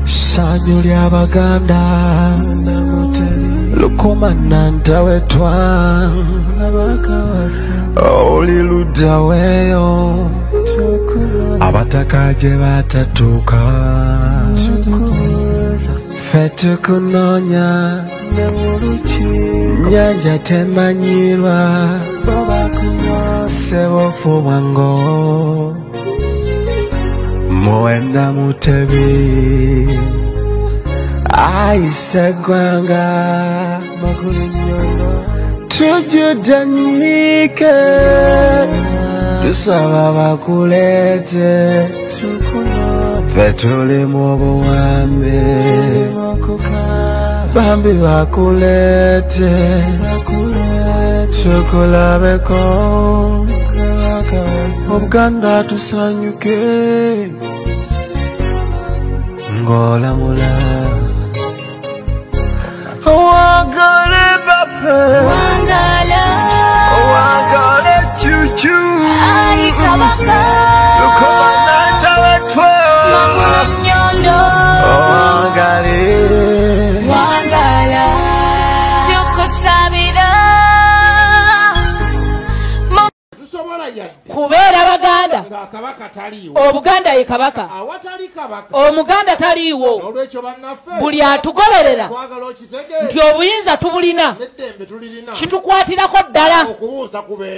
Sanyo lya Baganda lukomana ntawetwa oli ludda weeyo abataka gye batatuuka ffe tukunoonya nnyanja temanyirwa sebofu bwango muwenda mutebi ayise gwanga tujudanyike tusaba bakulete ffe tuli mu buwambe bambi bakulete tukulabeko Obuganda tusanyuke ngolamula wangale bafe wangale chuchu Ai kabaka lukomana ntawetwa wangale wangala tukusabira kubeera Baganda Obuganda ye kabaka Omuganda taliiwo buli atugoberera nti obuyinza tubulina kitukwatirako ddala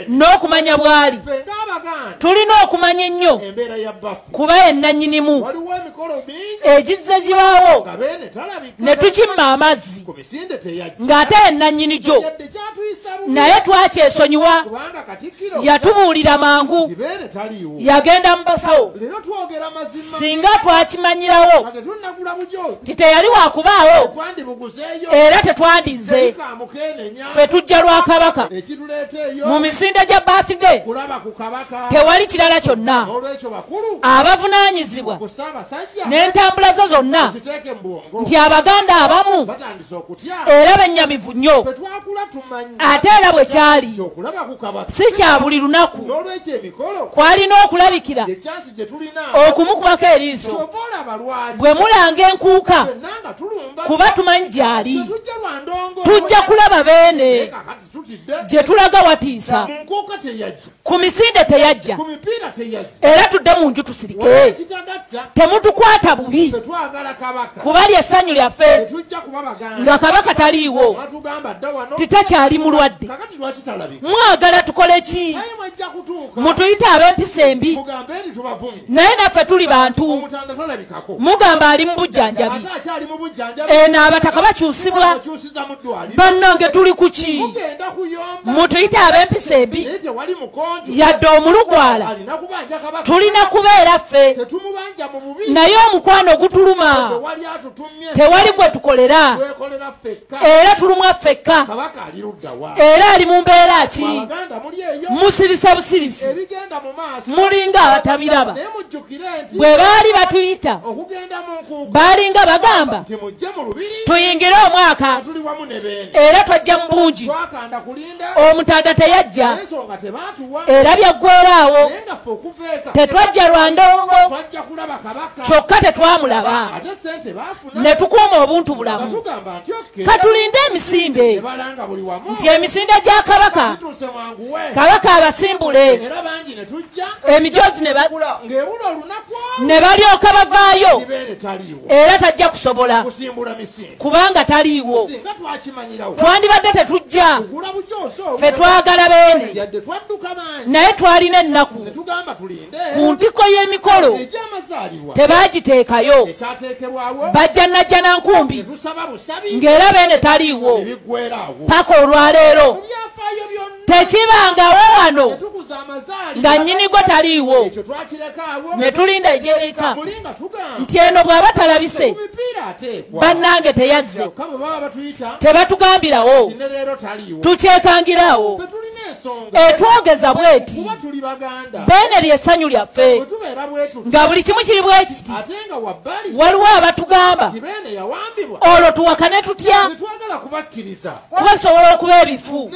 n'okumanya bwali tulina okumanya ennyo kuba ennannyinimu egizze gibaawo ne tukimma amazzi ng'ate ennannyini gyo naye twakyesonyiwa yatubuulira mangu yagenda mu basawo singa twakimanyirawo titeyali wakubaawo era tetwandize ffe tujja lwa kabaka mu misinde gya birthday tewali kirala kyonna abavunaanyizibwa n'entambula zo zonna nti Abaganda abamu era bennyamivu nnyo ate era bwe kyali si kya buli lunaku kwalina okulabikira okumukubako eriiso gwe mulanga enkuuka kuba tumanyi gyali tujja kulaba beene gye tulaga watiisa ku misinde teyajja era tudde mu nju tusirike temutukwata bubi kuba ly'essanyu lyaffe nga kabaka taliiwo titakyali mulwadde mwagala tukole ki mutuyite ab'empisa embi naye naffe tuli bantu mugamba ali mu bujjanjabi eno abataka bakyusibwa bannange tuli ku ki mutuyite ab'empisa embi yadde omulugwala tulina kubeera ffe naye omukwano gutuluma tewali gwe tukolera era tulumwa ffekka era ali mu mbeera ki musirisa busirisi mulinga abatabiraba bwe baali batuyita baalinga bagamba tuyingire omwaka era twajja mu bungi omutanda teyajja era byaggweeraawo tetwajja lwa ndongo kyokka tetwamulaba ne tukuuma obuntu bulamu katulinde emisinde nti emisinde gya kabaka kabaka abasimbule emijoozi ne balyoka bavaayo era tajja kusobola kubanga taliiwo twandibadde tetujja ffe twagala beene naye twalina ennaku ku ntiko y'emikolo tebaagiteekayo bajja najja na nkumbi ng'era beene taliiwo paka olwaleero tekibangawo wano nga nnyinigwo taliiwo ne tulinda ejerika nti eno bw'aba talabise bannange teyazze tebatugambirawo tukyekangirawo etwogeza bweti beene ly'essanyu lyaffe nga buli kimu kiri bwe kiti waliwo abatugamba olwo tuwakane tutya kuba tusobola okuba ebifu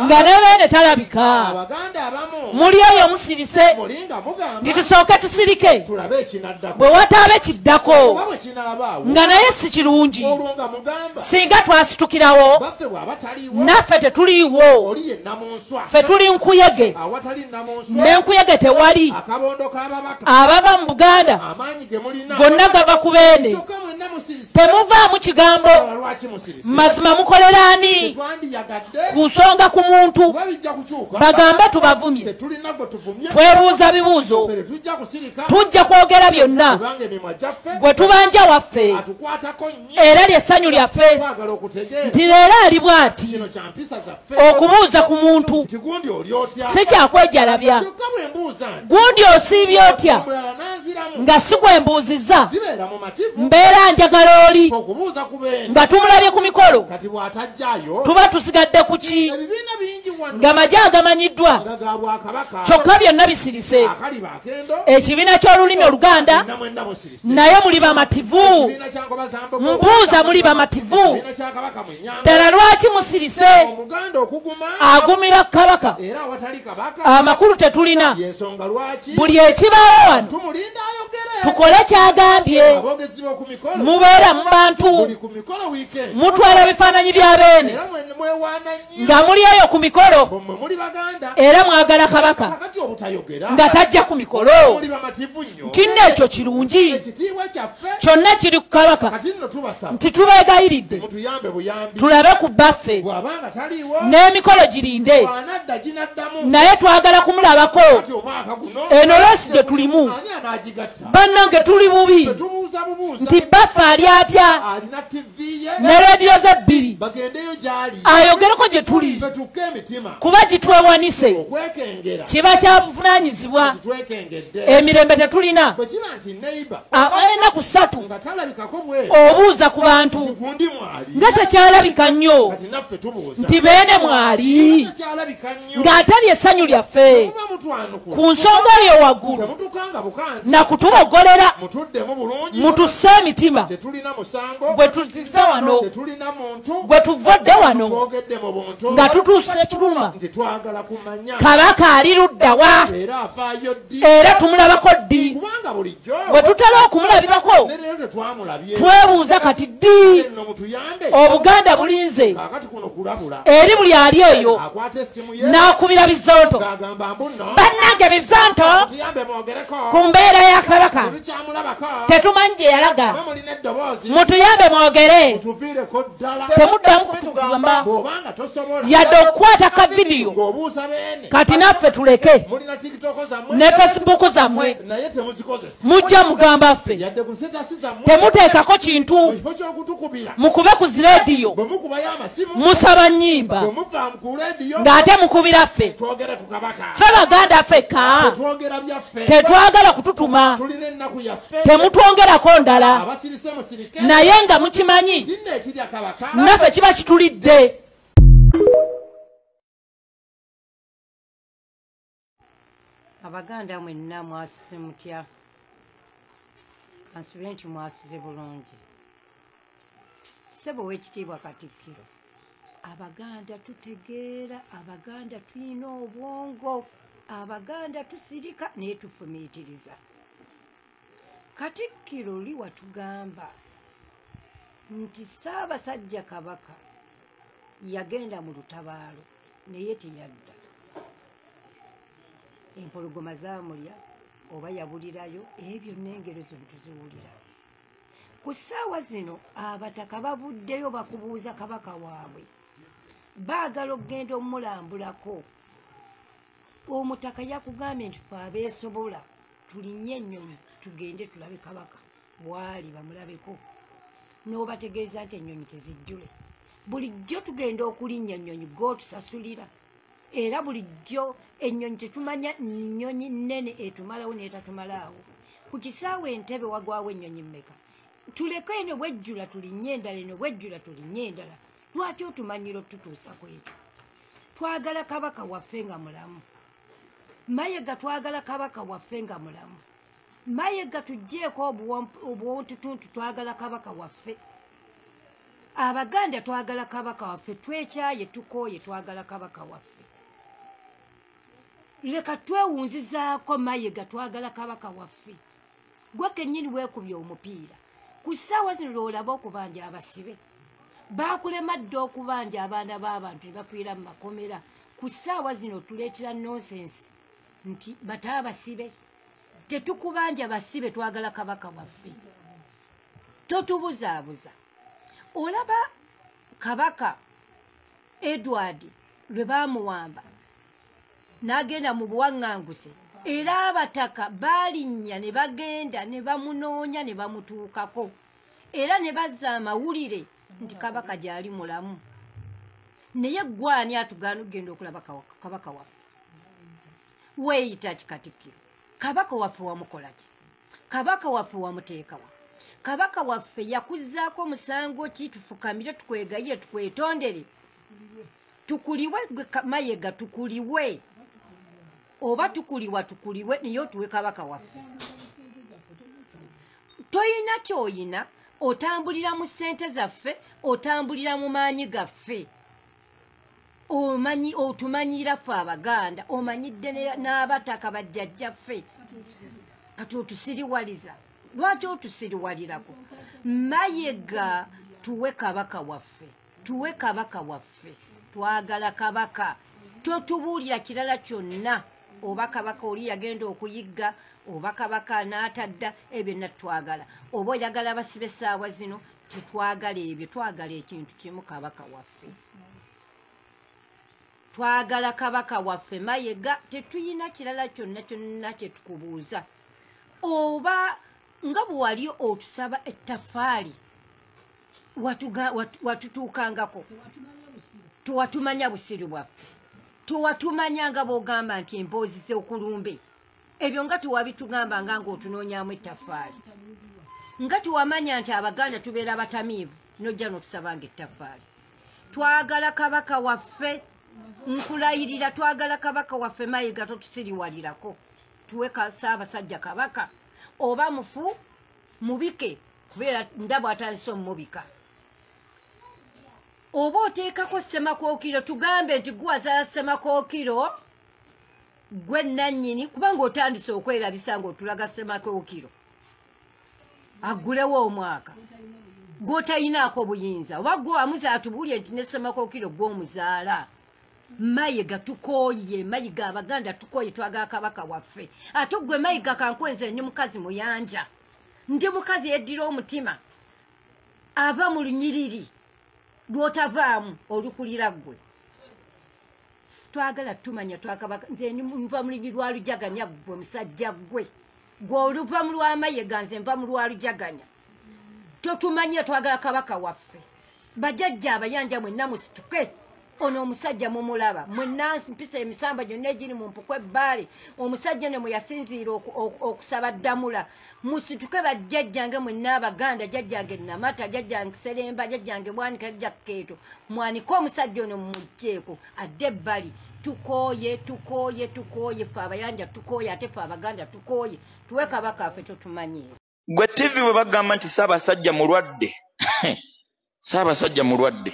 nga ne bene talabika abaganda abamu muli oyo musirise mulinga mugamba nditusooke tusirike tulabe ekinaddako bwe wataabe kiddako oba bwe kinaabaawo nga naye si kirungi olwo nga mugamba singa twasitukirawo baffe bw'aba taliiwo naffe tetuliiwo oli ye namunswa ffe tuli nkuyege awatali namunswa n'enkuyege tewali akabondo k'ababaka abava mu buganda amaanyi ge mulina gonna gava ku beene kyokka mwenna musirise temuvaamu kigambo lwaki musirise mazima mukolera ani twandiyagadde ku nsonga ku muntu kuba bijja kukyuka bagambe tubavumye tetulina gwe tuvumye twebuuza bibuuzo fere tujja kusirika tujja kwogera byonna kubanga emimwa gyaffe gwe tubanja waffe atukwatako nnyo era lyessanyu lyaffe twagala okutegeera nti leero ali bw'ati kino kya mpisa zaffe okubuuza ku muntu nti gundi oli otya si kyakwejalabya kyokka bwe mbuuza nti gundi osiibye otya omulala nanziramu nga si gwembuuzizza zibeera mu mativu mbeera njagala oli okubuuza ku beene nga tumulabye ku mikolo kati bw'atajjaayo tuba tusigadde ku ki ebibiina bingi wano ng'amagye agamanyiddwa nga ga bwakabaka kyokka byonna bisirise akali bakendo ekibiina ky'olulimi oluganda namwe ndabosirise naye muli bamativu ekibiina kya ngoba zambogo mbuuza muli bamativu ekibiina kya kabaka mwenyanga ddala lwaki musirise omuganda okuguma agumira kabaka era awatali kabaka amakulu tetulina yensonga lwaki buli ekibaawo wano tumulinda ayogere tukole kyagambye abogezi b'oku mikolo mubeera mu bantu buli ku mikolo wiikendi mutwala ebifaananyi bya beene era mwewaana nnyo nga muli eyo ku mikolo mmwe muli baganda era mwagala kabaka kakati obutayogera nga tajja ku mikolo muli bamativu nnyo kinna ekyo kirungi ekitiibwa kyaffe kyonna kiri ku kabaka kati nno tubasaba nti tubeegayiridde mutuyambe buyambi tulabe ku baffe bw'abanga taliiwo n'emikolo girinde bw'anadda ginaddamu naye twagala kumulabako kati omwaka guno eno loosi gye tulimu ani anaagigatta bannange tuli bubi tetubuuza bubuuza nti baffe ali atya alina tivi ye ne rediyo ze bbiri bagendeyo gy'ali ayogereko gye tuli ffe tukke emitima kuba kitwewanise okwekengera kiba kya buvunaanyizibwa kitwekengedde emirembe tetulina bwe kiba nti neiba enaku 3 nga talabikako bwe obuuza ku bantu gundi mwali nga tekyalabika nnyo kati naffe tubuuza nti beene mwali tekyalabika nnyo ng'atali essanyu lyaffe muba mutwanuku ku nsonga eyo waggulu temutukanga bukanzi nakutubogolera mutuddemu bulungi mutusse emitima tetulina musango gwe tuzizza wano tetulina muntu gwe tuvodde wano twogedde mu buntu nga tutuuse ekiruma nti twagala kumanya kabaka ali luddawa era afaayo ddi era tumulabako ddi kubanga bulijjo bwe tutera okumulabirako ne leero tetwamulabye twebuuza kati ddi nno mutuyambe obuganda bulinze kaakati kuno kulabula eri buli ali eyo akwata essimu ye n'akubira bizonto ng'agamba mbuno bannange bizonto mutuyambe mwogereko ku mbeera ya kabaka tulikyamulabako tetumanyi gye yalaga oba mulina eddoboozi mutuyambe mwogere tuviireko ddala temuddamu kutugamba bw'obanga tosobola yadde okukwata ka vidiyo ng'obuusa beene kati naffe tuleke mulina tikitoko zammwe ne fesibuuku zammwe naye temuzikozesa mujja mugamba ffe yadde ku sitasi zammwe temuteekako kintu mu kifo ky'okutukubira mukube ku zirediyo bwe mukubayo amasimu musaba nnyimba bwe muva ku lediyo ng'ate mukubira ffe twogere ku kabaka ffe baganda ffekka twogera byaffe tetwagala kututuma tulina ennaku yaffe temutwongerako ndala abasirise musirike naye nga mukimanyi kinna ekirya kabaka naffe kiba kitulidde abaganda mwenna mwasuze mutya kansubire nti mwasuze bulungi ssebo w'ekitiibwa katikkiro abaganda tutegeera abaganda tulina obwongo abaganda tusirika naye tufumiitiriza katikkiro oli watugamba nti ssaabasajja kabaka yagenda mu lutabaalo naye teyadda empologoma zaamulya oba yabulirayo ebyo n'engero zino tuziwulira ku ssaawa zino abataka bavuddeyo bakubuuza kabaka waabwe baagala okgenda omulambulako omutaka yakugambye nti fe abeesobola tulinye ennyonyi tugende tulabe kabaka waali bamulabeko n'obategeeza nti ennyonyi tezijjule bulijjo tugenda okulinnya ennyonyi gootusasulira era bulijjo ennyonyi tetumanya nnyonyi nnene etumalawo n'etatumalaawo ku kisaawe entebe wagwawo ennyonyi mmeka tuleke eno bwejjula tulinye endala eno bwejjula tulinye endala lwaki otumanyiro tutuusa ku ekyo twagala kabaka waffe nga mulamu mayega twagala kabaka waffe nga mulamu mayega tugjeeko obuwontutuntu twagala kabaka waffe abaganda twagala kabaka waffe twekyaye tukooye twagala kabaka waffe leka twewunzizaako Mayiga twagala kabaka waffe gwe kennyini weekubye omupiira ku ssaawa zino lwolaba okubanja abasibe baakulema dda okubanja abaana b'abantu ne bafiira mu makomera ku ssaawa zino tuleetera nonsensi nti bataabasibe tetukubanja basibe twagala kabaka waffe totubuzaabuza olaba kabaka Edward lwe baamuwamba n'agenda mu buwaŋŋanguse era abataka baalinnya ne bagenda ne bamunoonya ne bamutuukako era ne bazza amawulire nti kabaka gy'ali mulamu naye gwani atugaana okugenda okulaba kabaka waffe weeyita kikatikkiro kabaka waffe wamukola ki kabaka waffe wamuteekawa kabaka waffe yakuzzaako omusango ki tufukamire tukwegayire tukwetondere tukuliwe Mayiga tukuliwe oba tukuliwa tukuliwe naye otuwe kabaka waffe toyina kyoyina otambulira mu ssente zaffe otambulira mu maanyi gaffe omanyi otumanyira ffe abaganda omanyidde n'abataka bajjajjaffe kati otusiriwaliza lwaki otusiriwalirako Mayiga tuwe kabaka waffe tuwe kabaka waffe twagala kabaka totubuulira kirala kyonna oba kabaka oli yagenda okuyigga oba kabaka n'atadda ebyo natwagala oba oyagala basibe essaawa zino tetwagala ebyo twagala ekintu kimu kabaka waffe twagala kabaka waffe Mayiga tetuyina kirala kyonna kyonna kye tukubuuza oba nga bwe wali otusaba ettafaali watutuukangako tewatumanya busiru bwaffe tewatumanya nga bw'ogamba nti emboozi z'okulumbe ebyo nga tewabitugamba nga ng'otunoonyaamu ettafaali nga tewamanya nti abaganda tubeera batamiivu nojja n'otusabanga ettafaali twagala kabaka waffe nkulayirira twagala kabaka waffe Mayiga totusiriwalirako tuwe Ssaabasajja kabaka oba mufu mubike kubeera ndabo atandise omumubika oba oteekako Ssemakookiro tugambe nti guwazaala Ssemakookiro gwe nannyini kubanga otandise okwerabisa ng'otulaga Ssemakookiro aggulewo omwaka gw'otalinaako buyinza oba gwe wamuza atubuulye nti ne Ssemakookiro gw'omuzaala Mayiga tukooye Mayiga abaganda tukooye twagala kabaka waffe ate gwe Mayiga kankwenze nnyo mukazi muyanja ndi mukazi yeddira omutima ava mu lunyiriri lwotavaamu olukulira gwe twagala tumanya twakabaka nze nva mu lunyiriri lwa Lujaganya gwe musajja gwe gwe oluva mu lwa Mayiga nze nva mu lwa Lujaganya totumanye twagala kabaka waffe bajjajja abayanja mwenna musituke ono omusajja mumulaba mwenna mpisa emisamba gyonna egiri mu mpuku ebbaale omusajja ne mwe yasinziira okusaba ddamula musituke bajjajjange mwenna abaganda jjajjange Namata jjajjange Seremba jjajjange Bwanika jjajjakkeeto mwanike omusajja ono mumuggyeeko adde ebbali tukooye tukooye tukooye ffe abayanja tukooye ate ffe abaganda tukooye tuwe kabaka ffe totumanyire gwe TV bwe bagamba nti Ssaabasajja mulwadde Ssaabasajja mulwadde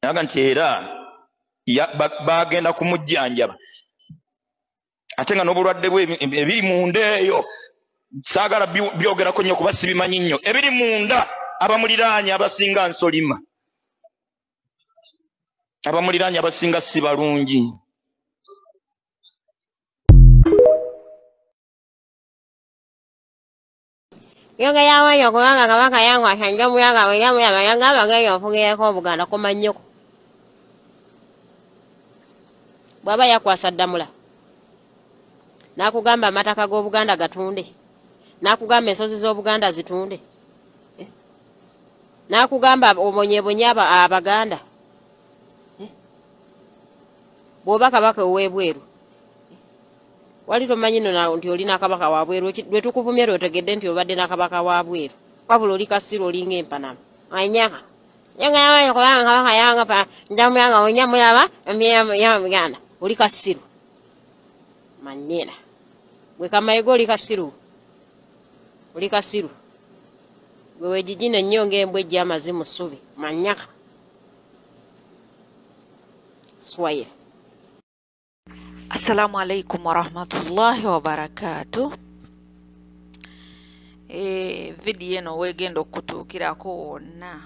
naga nti era bagenda kumujjanjaba ate nga n'obulwadde bwe ebiri munda eyo saagala byogerako nnyo kuba sibimanyi nnyo ebiri munda abamuliraanye abasinga nsolima abamuliraanye abasinga si balungi Yoga yawe yokubanga kabaka yangu ashanja muyaga weyamu yabayanga abageyo ofugeeko obuganda komanyoko bwaba yakwasa ddamula nakugamba amataka g'Obuganda gatunde nakugamba ensozi z'Obuganda zitunde nakugamba obonyebonye abaganda bw'oba kabaka ow'ebweru wali tomanyi nno nti olina kabaka wa bweru lwe tukuvumye lwotegedde nti obadde nakabaka wa bweru wabula oli Kasiro olinga empanama anyaka nyanga yawe kubanga kabaka yanga pa ndamu yanga onyamu yaba ya Buganda oli Kasiro manyera gwe Kamayiga oli Kasiro Wewe jijina nyonge embwe jamazi musubi manyaka Swahili. Assalamu alaikum warahmatullahi wabarakatuh. Video eno wegenda okutuukirako wonna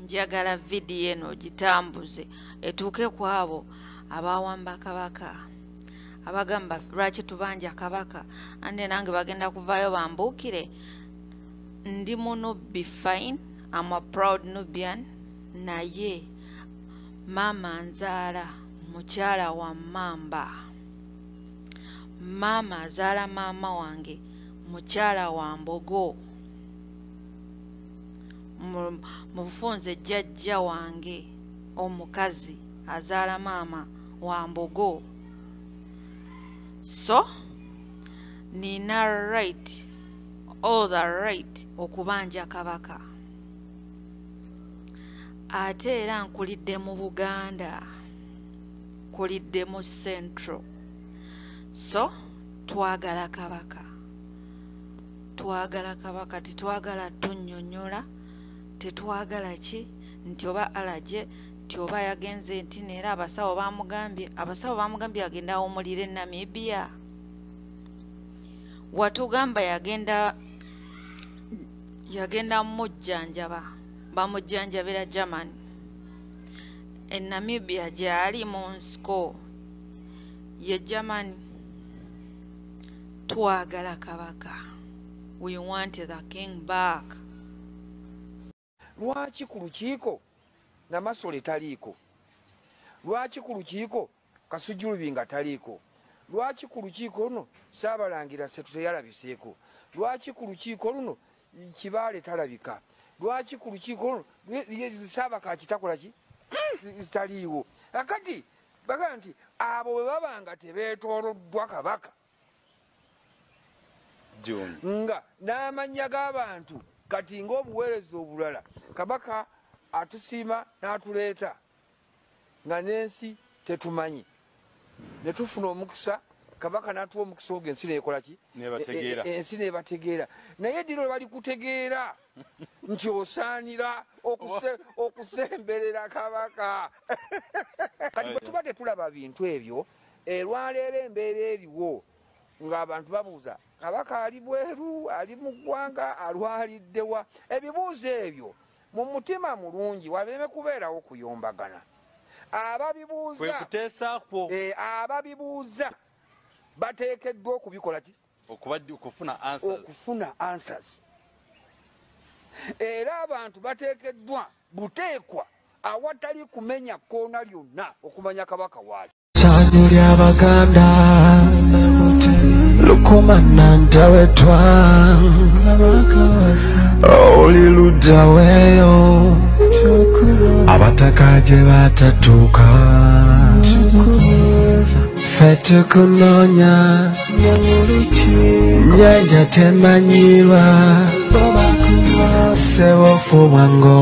njagala video eno gitambuze etuuke ku abo abawamba kabaka abagamba lwaki tubanja kabaka ande nange bagenda kuvaayo bambuukire. Ndi mu Nubi fine, I'm a proud Nubian. Naye mama nzaala mukyala wa Mamba, mama azaala mama wange mukyala wa Mbogo, mufunze jjajja wange omukazi azaala mama wa Mbogo. So nina right, all the right okubanja kabaka. Ate era nkulidde mu Buganda, kulidde mu Central. So twagala kabaka, titwagala tunnyonnyola, tetwagala ki nti oba alaje nti oba yagenze nti neera abasawo bamugambye agenda awumulira Namibia. Watugamba yagenda mujjanjaba, bamujjanjabira Germany. Namibia gyali mu nsiko ye Germany. Twagala kabaka, we want the king back. Lwaki ku lukiiko Namasole taliiko? Lwaki ku lukiiko Kasujjulubi nga taliiko? Lwaki ku lukiiko luno Saabalangira Ssetu teyalabiseeko? Lwaki ku lukiiko luno Kibaale talabika? Lwaki ku lukiiko luno Ssaabaka kitakola ki taliiwo? Akati baga nti abo bwe babanga tebeetooloddwa kabaka nga n'amannya g'abantu kati ng'obuweereza obulala kabaka atusiima n'atuleeta nga n'ensi tetumanyi, ne tufuna omukisa kabaka n'atuwa omukisa ogwo ensi neekola ki? Ensi neebategeera. Naye dino bali kutegeera nti osaanira okusemberera kabaka. Kati bwe tuba tetulaba bintu ebyo, lwaleero embeera eriwo ng'abantu babuuza kabaka ali bweru, ali mu ggwanga, alwaliddewa? Ebibuuzo ebyo mu mutima mulungi wabeeme kubeerawo kuyombagana. Ababibuuza bateekeddwa okubikola ki? Okufuna answers. Era abantu bateekeddwa buteekwa awatali kumenya koona lyonna okumanya kabaka waali. Ssanyu ly'Abaganda lukomana ntawetwa oli ludda weeyo abataka gye batatuuka ffe tukunoonya nnyanja temanyirwa ssewofu mwango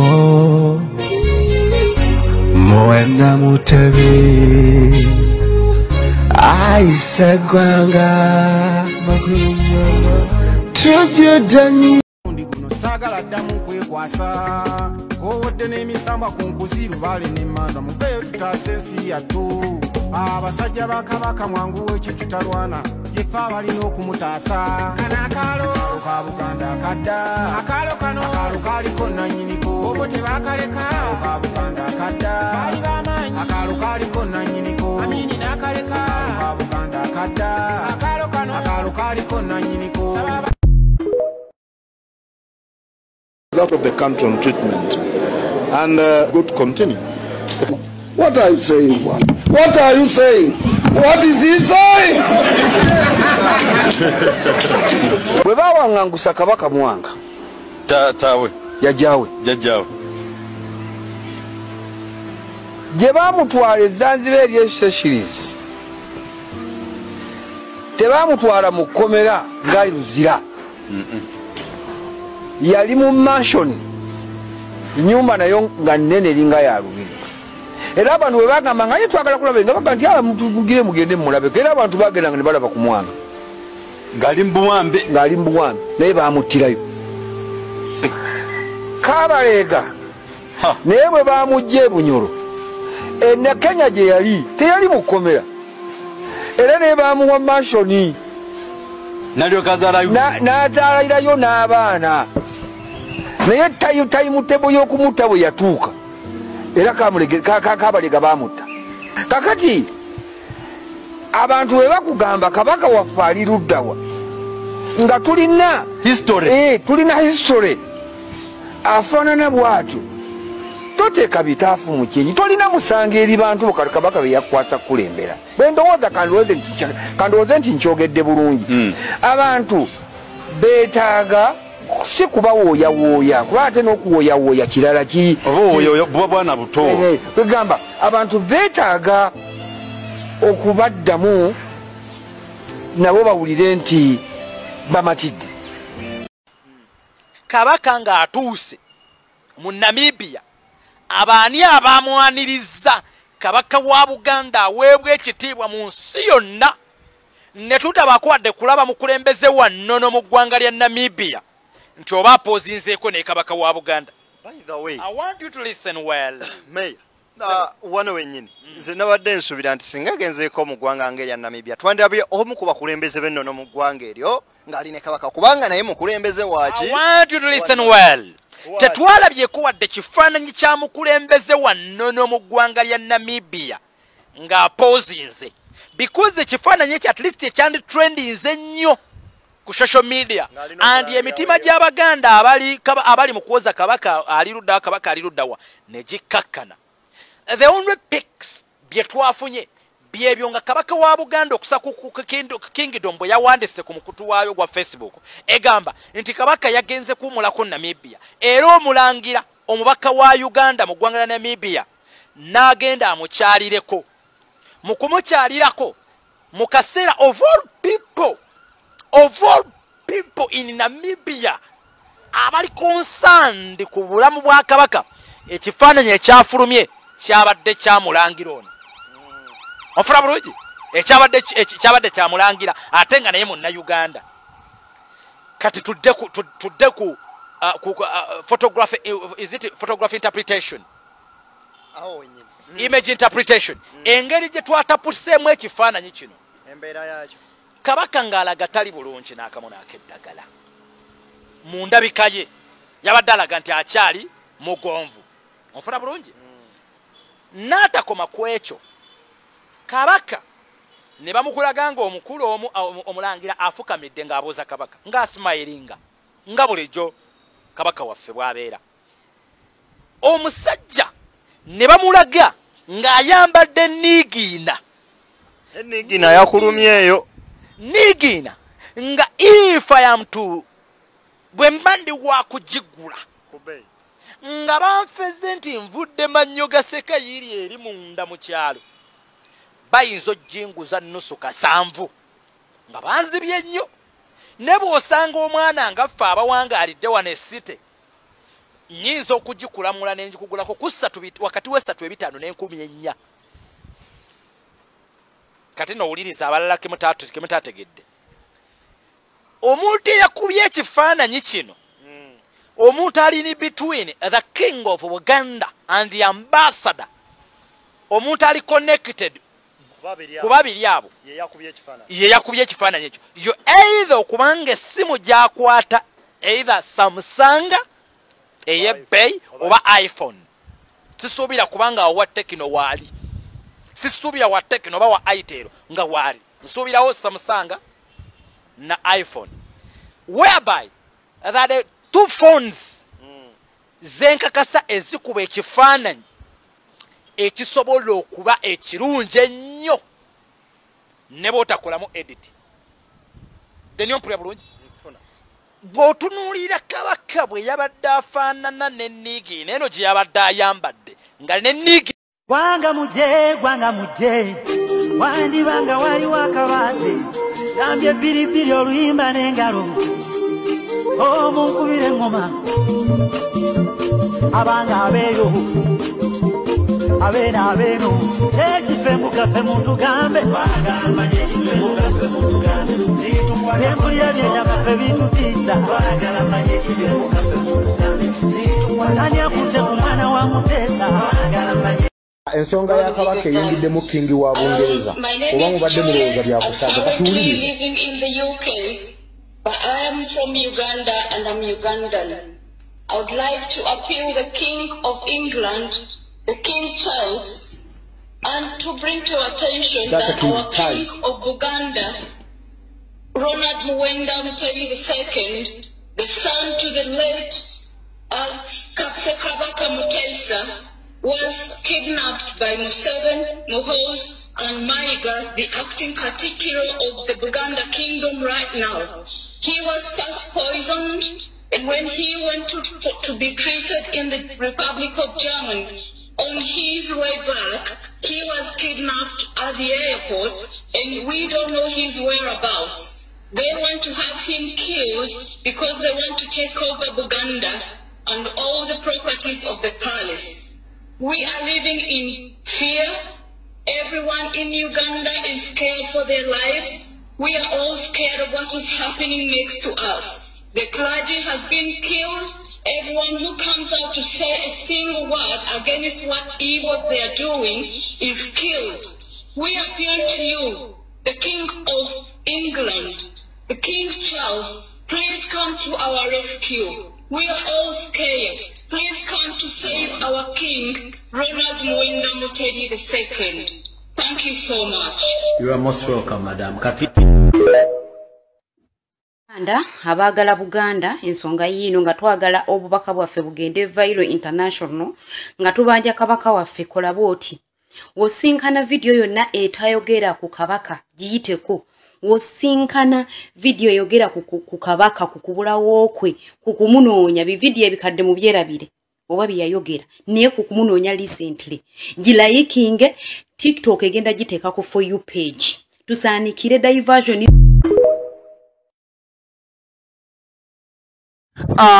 muwenda mutebi ayise gwanga tujudde saagala ddamu kwekwasa kowodde n'emisambwa ku nkuzi lubaale n'emmanda muveeyo tutaase ensi yattu. Abasajja ba kabaka mwanguwe ekyo tutalwana yefe abalina okumutaasa. Kano akaalo ka Buganda akadda, akaalo kano akaalo kaaliko nannyiniko obo tebakaleka. Ka Buganda akadda baali b'amaanyi, akaalo kaaliko nannyiniko Amini n'akaleka. Ka Buganda akadda akaalo kano akaalo kaaliko nannyiniko. Out of the country on treatment and go to continue. What are you saying? What are you saying? What is he saying? Bwe bawaŋŋangusa kabaka Mwanga tawe jajjaawe gye baamutwala Zanzibar eri Seychelles tebaamutwala mu kkomera ng'ali luzira. Yali mu mansion, nyumba nayo nga nnene eringa ya lubiri. Era abantu bwe bagamba nga twagala kulaba nga bagamba nti mutugire mugende mulabe. Era abantu bagendanga ne balaba ku Mwanga. ngali mbuwambe naye bamuttirayo Kabalega naye bwe bamujja Bunyoro ene Kenya gye yali teyali mukomera era ne bamuwa mansioni n'azaalirayo n'abaana naye tayimutebo y'okumutta bwe yatuuka era Kabalega bamutta kakati abantu bwe bakugamba kabaka waffe ali luddawa nga tulina history afaanana bw'atyo toteeka bitaafu mu kyenyi tolina musanga eri bantu kabaka be yakwasa kulembera bwe ndowooza kandowooze nti nkyogedde bulungi abantu beetaaga si kubawooyawooya kuba ate n'okuwooyawooya kirala ki buba bwana buto kwegamba abantu beetaaga okubaddamu nabo bawulire nti bamatidde kabaka ng'atuuse mu Namibia abaani abamwaniriza kabaka wa Buganda aweebwa ekitiibwa mu nsi yonna ne tutabakwadde kulaba mukulembeze wannono mu ggwanga lya Namibia nti oba apoozinzeeko ne kabaka wa Buganda. By the way, I want you to listen well. Mayor, wano wennyini nze nabadde nsuubira nti singa genzeeko mu ggwanga ng'erya Namibia twandabye omu ku bakulembeze b'ennono mu ggwanga eryo ng'ali ne kabaka kubanga naye mukulembeze waaki. I want you to listen well. Tetwalabyeko wadde kifaananyi kya mukulembeze wannono mu ggwanga lya Namibia ng'apoozinze because ekifaananyi ekyo at least ekyanditrendinze nnyo ku social media and emitima gy'Abaganda abali mu kuwoza kabaka ali luddawa kabaka ali luddawa ne gikkakkana. The only pics bye twafunye byebyo nga kabaka wa Buganda okusa ku Kingdom bwe yawandise ku mukutu waayo gwa Facebook egamba nti kabaka yagenze kuwumulako Namibia era omulangira omubaka wa Uganda mu ggwanga lya Namibia n'agenda amukyalireko mu kumukyalirako mu kaseera of all people in Namibia abali concerned ku bulamu bwa kabaka ekifaananyi ekyafulumye kyabadde kyamulangira ono ofura bulungi ekyabadde kyamulangira ate nga naye munna Uganda kati tudde ku photography, is it photography interpretation? Image interpretation. Engeri gye twatapuseemu ekifaananyi kino embeera yakyo kabaka ng'alaga tali bulungi n'akamono ak'eddagala mu ndabika ye yabadde alaga nti akyali mugonvu onfuna bulungi n'atakoma ku ekyo kabaka ne bamukulaga nga omukulu omulangira afukamidde ng'abuuza kabaka ng'asimayiringa nga bulijjo kabaka waffe bw'abeera omusajja ne bamulaga ng'ayambadde niigiina yakulumyeyo niigiina nga if I am to bwe mba ndi wa kugigula nga banfeze nti nvudde mannyo gaseka yiri eri munda mu kyalo bayinza ojjinguza nnusu kasanvu nga banzibye nnyo ne bw'osanga omwana nga ffe abawangaalidde wano essite nnyinza okugikulamula n'engikugulako wakati w'essatu ebitaano n'enkumi 4 kati nowuliriza abalala kemutaategedde omuntu eyakubye ekifaananyi kino omuntu alini between the king of Buganda and the ambassador omuntu ali connected ku babiri abo ye yakubye ekifaananyi ekyo yo either okubanga essimu gyakwata either Samsung ey'ebbeyi oba iPhone sisuubira kubanga wa Tekino waali sisuubira wa Tekino oba wa Itel nga waali nsuubirawo Samsung na iPhone whereby that the two phones zenkakasa ezikuba ekifaananyi ekisobola okuba ekirungi ennyo ne bw'otakolamu edit deni ompulira bulungi bw'otunuulira kabaka bwe yabadde afaanana n'enniigiina eno gye yabadde ayambadde nga n'enniigiina gwanga muje wandibanga wali wakabaate gambye bbiribiri oluyimba n'engalo omunkubira eŋŋoma abanga abeeyo abeera abeeno kyekife mugafe mutugambe twagala manye ekife mugafe mutugambe zitutwale empulira byenyagafe bitutiisa twagala manye ekife mugafe mutugambe zitutwale ani akuze ku mwana wa Muteesa twagala manye ensonga ya kabaka eyingiddemu kingi wa Bungereza oba mubadde mulowooza byakusaaga katuwulirize. But I am from Uganda and I'm Ugandan. I would like to appeal the King of England, the King Charles, and to bring to attention that our King of Buganda, Ronald Muwenda Mutebi II, the son to the late Kabaka Muteesa, was kidnapped by Museveni, Muhoozi, and Mayiga, the acting Katikkiro of the Buganda Kingdom right now. He was first poisoned, and when he went to be treated in the Republic of Germany, on his way back, he was kidnapped at the airport, and we don't know his whereabouts. They want to have him killed because they want to take over Buganda and all the properties of the palace. We are living in fear. Everyone in Uganda is scared for their lives. We are all scared of what is happening next to us. The clergy has been killed. Everyone who comes out to say a single word against what evil they are doing is killed. We appeal to you, the King of England, the King Charles, please come to our rescue. We are all scared. Please come to save our King, Ronald Muwenda Mutebi II. Thank you so much. You are most welcome, Madam. Abagala Buganda ensonga yino nga twagala obubaka bwaffe bugende viral international nga tubanja kabaka waffe kola bwoti wosinkana video yonna etayogera ku kabaka giyiteko wosinkana video yogera ku kabaka kukubula wokwe kukumunoonya bividiyo ebikadde mu byerabire oba byayogera naye kukumunoonya recently gilayikinge TikTok egenda giteeka ku for you page tusaanikire diversion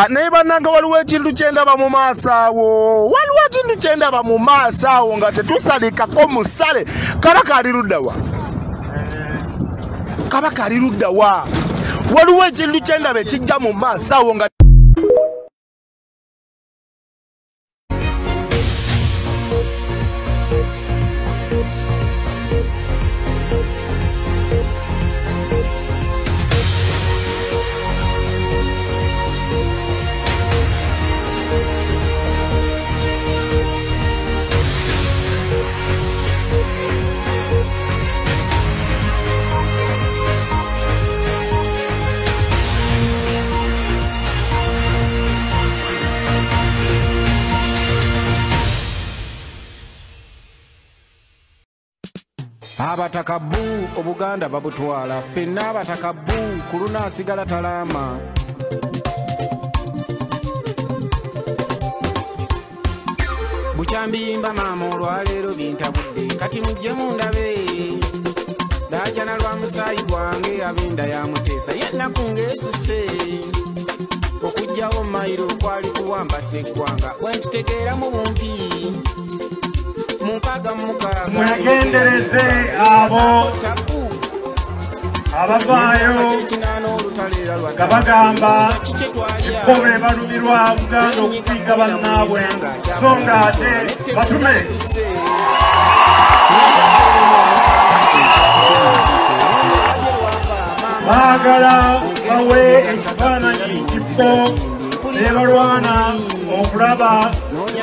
naye bannanga waliwo ekintu kyendaba mu maaso awo waliwo ekintu kyendaba mu maaso awo nga tetusalikako musale kabaka ali ludda wa kabaka ali ludda wa waliwo ekintu kyendaba ekijja mu maaso awo nga abataka bbu obuganda babutwala ffenna abataka bbu kuluna asigala talama bukyambiyimba maama olwaleero bintabudde kati mujje mundabe daajana lwa musaayi gwange ab'enda ya Muteesa yennaku ng'esuse okugjawo mayiro kwali kuwamba seggwanga bwenkitegeera mu bumpi mwegendereze abo abavaayo nga bagamba ekkobe balumirwa Buganda okufiika bannaabwe so nga ate batume baagala bawe ekifaananyi kifo ne balwana okulaba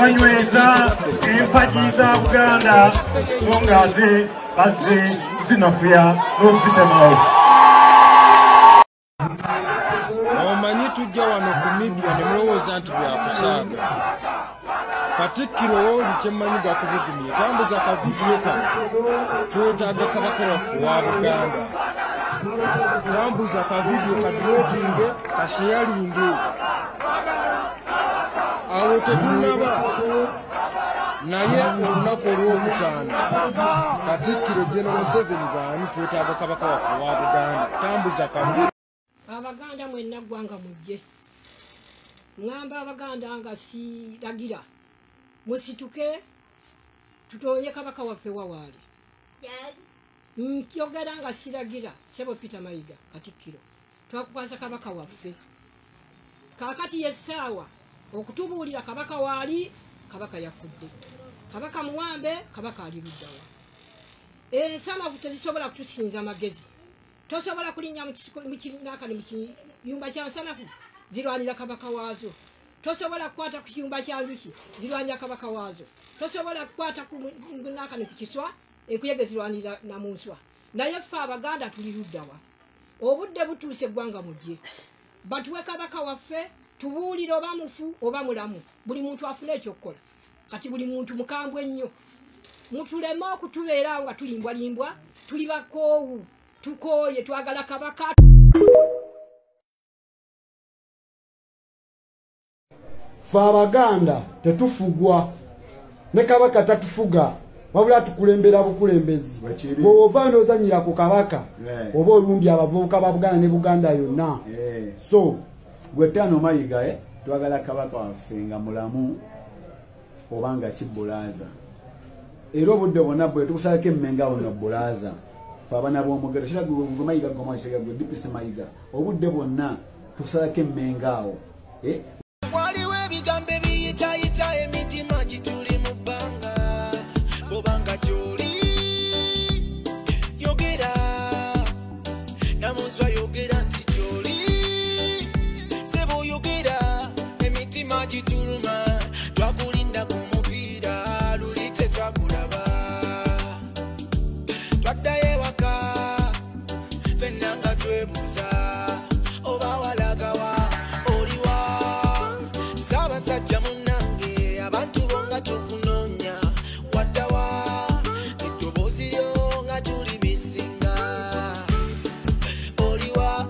banyweza empagi za Buganda so nga ate bazze zinafuya n'okuzitemawo. Omanyi tujja wano ku media ne mulowooza nti byakusaaga. Katikkiro wooli kyemmanyi gakubugumye tambuza akavidiyo kano twetaaga kabaka waffe wa Buganda. Tambuza akavidiyo kaduleetinge kasheyalinge awo tetunaba naye olunaku olw'okutaano Katikkiro General Museveni baani twetaaga kabaka waffe wa Buganda. Tambuza akavidiyo. Abaganda mwenna ggwanga mujje ngamba abaganda nga siragira musituke tutonye kabaka waffe wawaali nkyogera nga siragira Ssebo Peter Mayiga Katikkiro twakukwasa kabaka waffe kaakati yessaawa okutubuulira kabaka waali kabaka yafudde kabaka muwambe kabaka ali luddawa ensanafu tezisobola kutusinza magezi tosobola kulinnya mu kiyumba kya nsanafu zirwanira kabaka waazo tosobola kukwata ku kiyumba kya njuki zirwanira kabaka waazo tosobola kukwata ku kiswa enkuyege zirwanira namunswa naye ffe Abaganda tuli luddawa obudde butuuse eggwanga mujje batuwe kabaka waffe tubuulire oba mufu oba mulamu buli muntu afune ekyokukola kati buli muntu mukambwe nnyo mutuleme okutubeera nga tulimbwalimbwa tuli bakoowu tukooye twagala kabaka ffe Abaganda tetufugwa ne kabaka tatufuga wabula tukulembera bukulembezi bw'ova n'ozanyira ku kabaka oba olumbye abavubuka ba Buganda ne Buganda yonna so gwe Ttaano Mayiga twagala kabaka waffe nga mulamu oba nga kibbulaaza era obudde bwonna bwe tukusalako emmenga wonna bbulaaza ffe abaana b'omugero kiragwe Mayiga gwe DPC Mayiga obudde bwonna tukusalako emmenga awo waliwo ebigambo ebiyitayita emitima gituli mu bbanga bobanga gyoli yogera namunswa yogera nti gyoli Ssebo yogera emitima gituluma twakulinda ku mupiira luli tetwakulaba twaddayo ewaka ffenna nga twebuuza oba walagawa oliwa Ssaabasajja munnange abantu bonga tukunoonya waddawa eddoboozi lyo nga tuli bisinga oliwa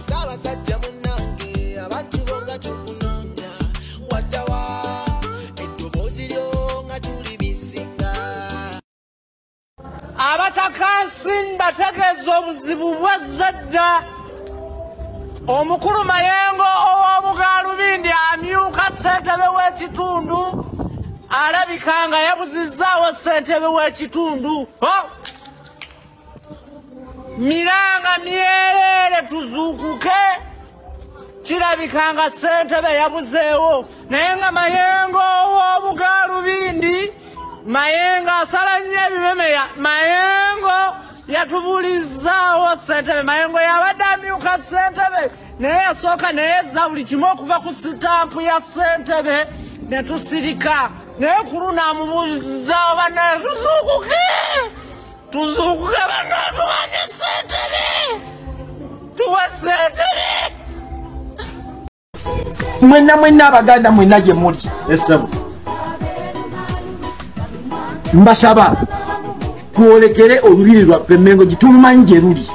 Ssaabasajja munnange abantu bonga tukunoonya waddawa eddoboozi lyo nga tuli bisinga abatakansi bategeeza obuzibu bwazzadda omukulu Mayengo ow'Obugalubindi amyuka ssentebe w'ekitundu alabika nga yabuzizzaawo ssentebe w'ekitundu Miranga myerere tuzuukuke kirabika nga ssentebe yabuzeewo naye nga Mayengo ow'Obugalubindi Mayengo asala nnyo ebibemeya Mayengo yatubulizaawo ssentebe Mayengo yabadde amyuka ssentebe naye yasooka neyeza buli kimu okuva ku sitampu ya ssentebe ne tusirika naye ku luno amubuuzizaawo bannaye tuzuukuke bannaye tuwane ssentebe tuwe ssentebe mwenna Abaganda mwenna gye muli Ssebo mbasaba twolekere olubiri lwaffe Mmengo gitulumanyi gye luli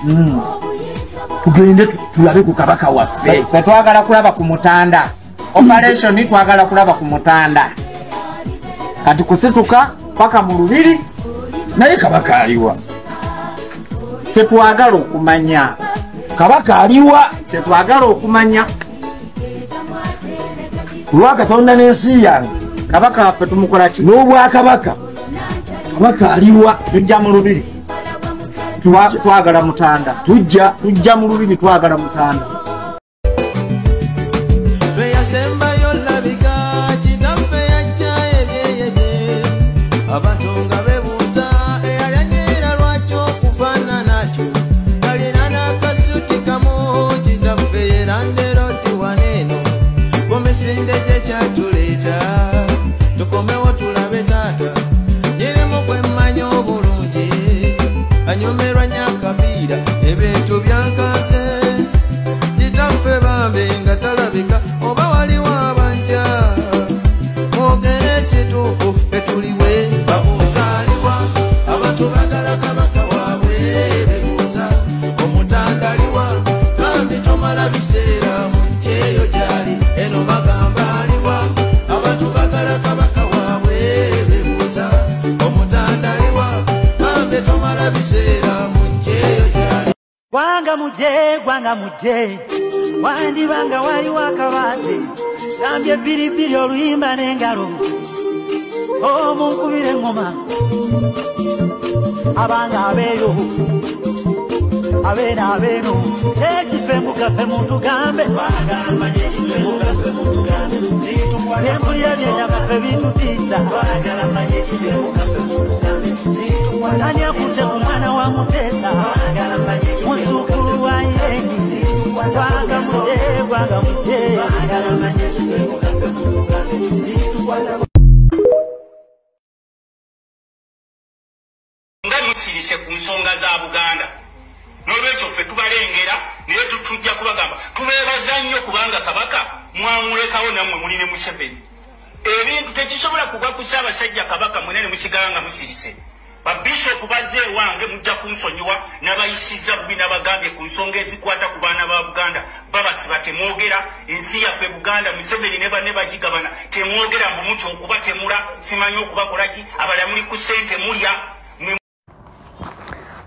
tugende tulabe ku kabaka waffe twagala kulaba ku mutanda operation twagala kulaba ku mutanda kati kusituka paka mu lubiri naye kabaka aliwa tetwagala okumanya kabaka aliwa tetwagala okumanya lwa Katonda n'ensi yange kabaka waffe tumukola ki n'obwakabaka kabaka aliwa tujja mu lubiri twagala mutanda tujja mu lubiri twagala mutanda tweyasembayo labika kinaffe yajja ebyeyebye abantu nga bebuuza eyalyanyeera lwaki okufaanana kyo alina n'akasuti kamu kinaffe yerandero diwaneeno komisinde gye kyatuleeta tukomewo tulabe taata nyirimu kwemmanya obulungi anyomerwa nyakabiira ebintu byankanse kitaffe bambe nga talabika oba waliwo abanja mwogere kituufu ffe tuliwe babuuzaliwa abantu bagala kabaka waabwe bebuuza omutandaliwa kambi tomala biseera mu njeeyo gyali eno bagamba aliwa abantu bagala kabaka waabwe bebuuza omutandaliwa kambi tomala biseera mu njeeyo gyali gwanga muje wandibanga waliwo akabaate gambye bbiribbiri oluyimba n'engalo munkubire ngoma abanga abeyo abena abeno chechife mukape mutugambe twagala manye chife mukape mutugambe zitungwale mpulya byakape bitutisa twagala manye chife mukape mutugambe zitungwale nani akuze omwana wa mutesa twagala manye chife musukulu wa yengi twagala muje twagala manye chife mukape mutugambe zitungwale nga musirise ku nsonga za Buganda n'olwekyo ffe tubalengera naye tujja kubagamba tubeebaza nnyo kubanga kabaka mwamulekawo nammwe muli ne Museveni ebintu tekisobola kugwa ku Ssaabasajja Kabaka munene musigala nga musirise babishopu bazze ewange mujja kunsonyiwa n'abayisizza bubi n'abagambye ku nsonga ezikwata ku baana ba Buganda babasiba temwogera ensi yaffe Buganda Museveni ne banne bagigabana temwogera mbu mutya okubatemula simanyi okubakolaki abala muli ku ssente mulya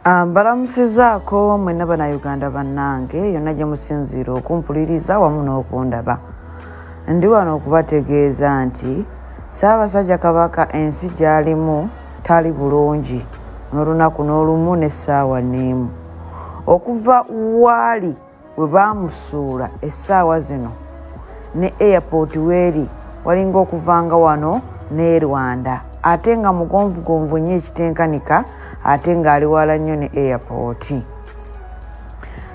balamusizaako mwenna bannayuganda bannange yonna gye musinziira okumpuliriza wamu n'okundaba ndi wano okubategeeza nti Ssaabasajja Kabaka ensi gy'alimu tali bulungi n'olunaku n'olumu n'essaawa n'emu okuva waali bwe baamusuula essaawa zino ne airport weeri walinga okuvanga wano ne Rwanda ate nga mugonvugonvu nnyo ekitenkanika ate ng'ali wala nnyo ne airport.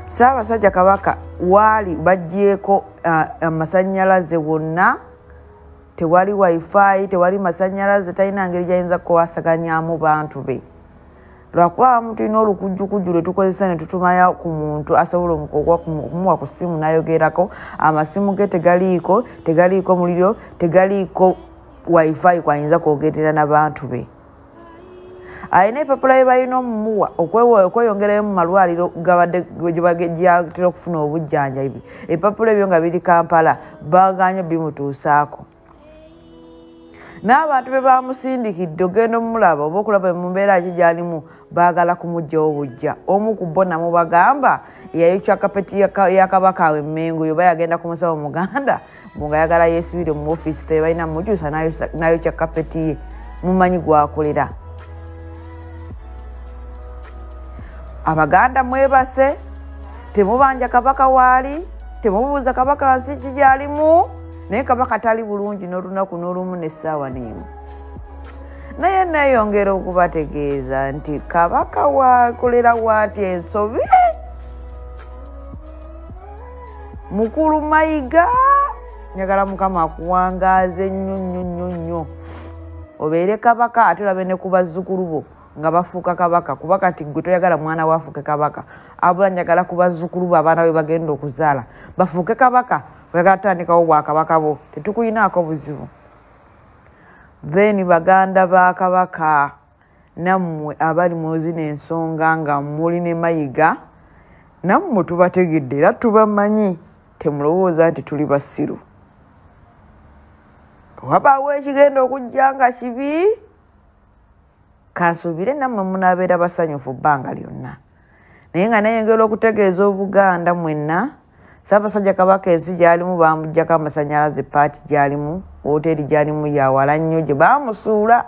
Ssaabasajja Kabaka waali baggyeko amasannyalaze wonna tewali wifi tewali masannyalaze talina ngeri gyayinza kuwasaganyamu bantu be lwakuba abamu tulina olukujjukujju lwe tukozesa ne tutumaya ku muntu asobola okumuwa ku ssimu n'ayogerako amasimu ge tegaliiko muliro tegaliiko wifi kwayinza kwogerera n'abantu be ayina epapula ye balina omumuwa okweyongerayo mu malwaliro gyatera okufuna obujjanjabi epapula ebyo nga biri Kampala baganya bimutuusaako n'abantu be bamusindikidde ogenda omulaba oba okulaba mu mbeera ki gy'alimu baagala kumugyawo bujja omu ku bo namubagamba yayokya kapeti ya Kabaka awe Mmengo yoba yagenda kumusaba Muganda nga yagala yeesibire mu ofiisi tebalina mukyusa n'ayokya kapeti ye mumanyi gwakolera Abaganda mwebase temubanja Kabaka waali temubuuza Kabaka nsi ki gy'alimu naye Kabaka tali bulungi n'olunaku n'olumu n'essaawa n'emu naye neeyongera okubategeeza nti Kabaka waakolera waati ensobi Mukulu Mayiga njagala Mukama akuwangaaze nnyo obeere Kabaka ate olabe ne ku bazzukulu bo nga bafuuka Kabaka kuba kati gwe toyagala mwana waafuuke Kabaka abula njagala ku bazzukulu bo abaana be bagenda okuzaala bafuuke Kabaka oyagala tutandikawo bwakabaka bo tetukuyinaako buzibu then Baganda ba Kabaka nammwe abali muzina ensonga nga muli ne Mayiga nammwe tubategedde era tubamanyi temulowooza nti tuli basiru wabaawo ekigenda okujja nga kibi kansuubire nammwe munaabeera basanyufu bbanga lyonna naye nga nayengera okutegeeza Obuganda mwenna Ssaabasajja Kabaka ensi gy'alimu bamuggyako amasannyalaze paati gy'alimu woteeri gy'alimu yawala nnyo gye baamusuula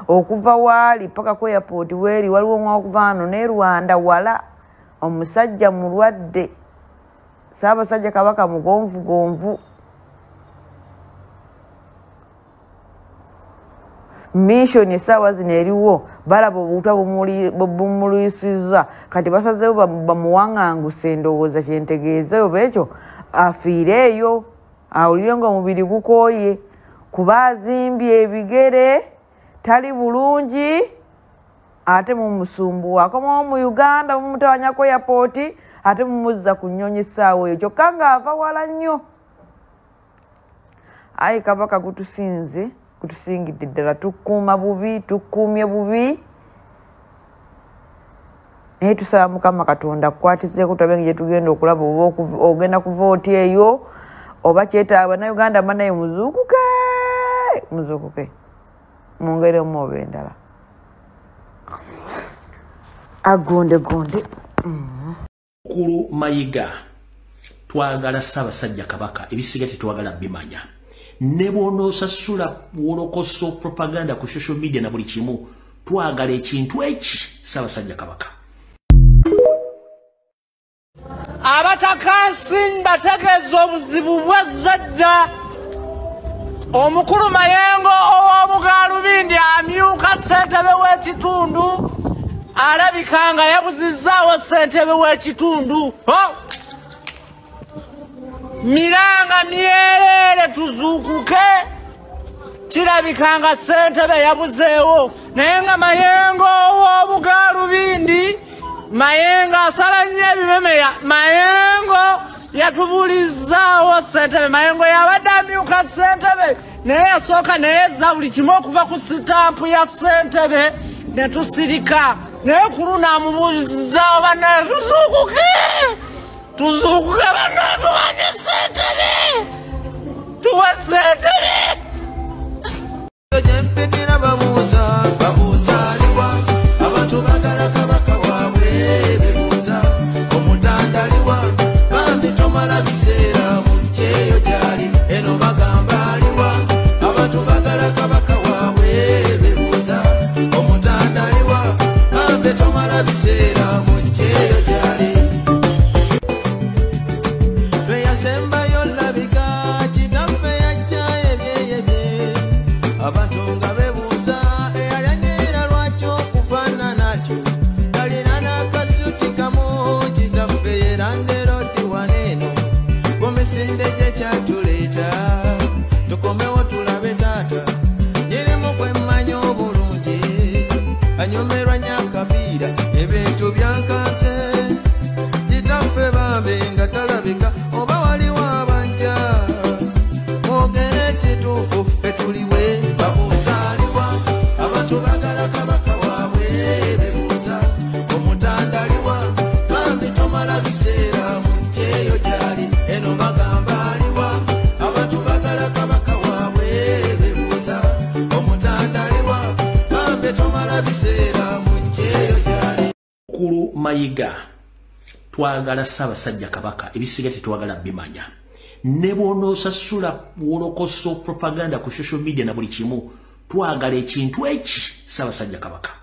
okuva waali paka ku airport weeri waliwo okuva wano ne Rwanda wala omusajja mulwadde Ssaabasajja Kabaka mugonvugonvu mission essaawa zino eriwo balaba obutwa bumulwisizza kati basazeewo bamuwaŋŋanguse ndowooza kyentegeeza oba ekyo afiire eyo awulire nga omubiri gukooye kuba azimbye ebigere tali bulungi ate mumusumbuwa akomawo mu Uganda mumutawanyako airport ate mumuzza ku nnyonyi essaawa eyo kyokka ng'ava wala nnyo ayi Kabaka kutusingidde ddala tukuumye bubi naye tusaba Mukama Katonda kukwatizeeko tulabe gye tugenda okulaba oba ogenda ku vooti eyo oba kyetaaga Bannayuganda bannaye muzuukuke mungeremu oba endala agonde Mukulu Mayiga twagala Ssaabasajja Kabaka ebisiga tetwagala bimanya ne bw'onoosasula wolokoso propaganda ku social media na buli kimu twagala ekintu eki Ssaabasajja Kabaka. Abatakansi bategeeza obuzibu bw'ezzadda. Omukulu Mayengo ow'Obugaalubindi amyuka ssentebe w'ekitundu alabika nga yabuzizzaawo ssentebe w'ekitundu. Miranga myerere tuzuukuke kirabika nga ssentebe yabuzeewo naye nga Mayengo ow'Obugaalubindi Mayengo asala nnyo ebimemeya. Mayengo yatubulizaawo ssentebe. Mayengo yabadde amyuka ssentebe naye yasooka neyeza buli kimu okuva ku sitampu ya ssentebe ne tusirika naye ku luno amubuulizaawo bannaye tuzuukuke bannaye tubanye ssentebe tuwe ssentebe. Gyempitira babuuza aliwa abantu bagala Kabaka waabwe bebuuza Omutanda aliwa bambi tomala biseera mukyeyo gyali eno bagamba aliwa abantu bagala Kabaka waabwe bebuuza Omutanda aliwa bambi tomala biseera mukyeyo gyali fe yasembayo labika kitaffe yajja ebyeyebye abantu nga bebuuza eyalyanyeera lwaki okufaanana atyo talina n'akasuti kamu kitaffe yeranderodi waneeno gomisinde gye kyatuleeta tukomewo tulabe taata nyirimu kwemmanya obulungi anyomerwa nyakabiira ebintu byankanse kitaffe bambe nga talabika oba waliwo abanja mwogere ekituufu ffe tuliwe babuuza aliwa abantu bagala Kabaka waabwe bebuuza Omutanda aliwa bambi tomala biseera mukyeyo gyali eno bagamba aliwa abantu bagala Kabaka waabwe bebuuza Omutanda aliwa bambi tomala biseera mukyeyo gyali. Mukulu Mayiga twagala Ssaabasajja Kabaka ebisiga tetwagala bimanya. Ne bw'onoosasula wolokoso propaganda ku social media na buli kimu twagala ekintu eki Ssaabasajja Kabaka.